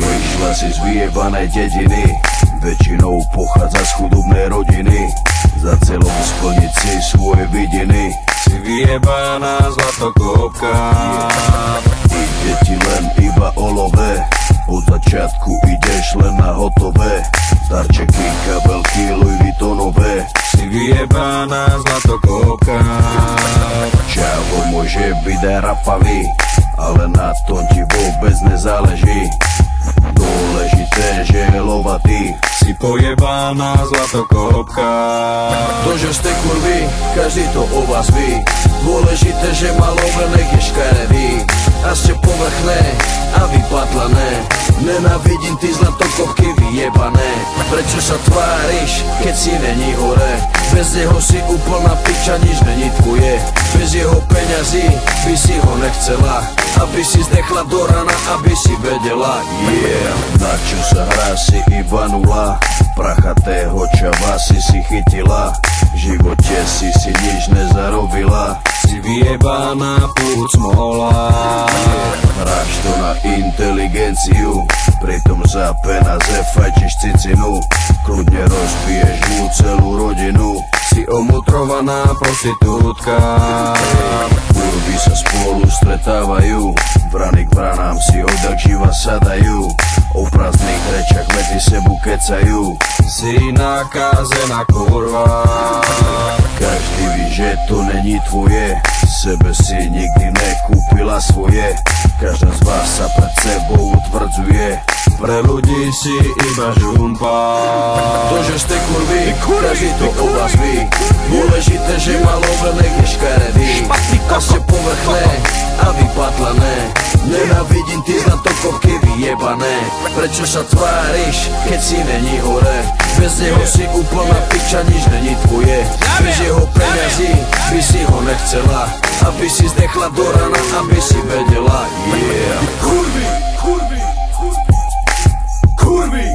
Vyšla si z vyjebanej dediny, väčšinou pochádza z chudobnej rodiny. Za celom splniť si svoje vidiny, si vyjebaná zlatokopka. Ide ti len iba o love, od začiatku ideš len na hotové. Starčeky, kabelky, Louis Vuittonové, si vyjebaná zlatokopka. Čavo môže byť aj rapavý, ale na tom ti vôbec nezáleží. Dôležité, že je lovatý, si pojebaná zlatokopka. To, že ste kurvy, každý to o vás ví. Dôležité, že má love, nech je škaredý. A ste povrchné a vypatlané. Nenávidím ty zlatokopky vyjebané. Prečo sa tváriš, keď si není hore? Bez neho si úplná piča, nič není tvoje. Bez jeho peňazí by si ho nechcela, aby si zdechla do rana, aby si vedela. Yeah, na čo sa hrá, si iba nula. Prachatého čava si chytila, v živote si nič nezarobila. Si vyjebaná púd smola. Hráš to na inteligenciu, pritom za peniaze fajčiš cicinu. Kľudne rozbiješ mu celú rodinu, si omutrovaná prostitútka. Kurvy sa spolu stretávajú, vrany k vranám si odjak živa sadajú. O prázdnych rečach medzi sebu kecajú, si nakázená kurva. Každý ví, že to není tvoje, sebe si nikdy nekúpila svoje. Každá z vás sa pred sebou utvrdzuje, pre ľudí si iba žumpa. To, že ste kurvy, každý to o vás ví. Dôležité, že má love, nech je škaredý. A ste povrchné a vypatlané. Nenávidím ty zlatokopky vyjebané. Prečo sa tváriš, keď si není hore? Bez neho si úplná piča, nič není tvoje. Bez jeho peňazí by si ho nechcela, aby si zdechla do rana, aby si vedela. Yeah. Kurvy, kurvy, kurvy, kurvy.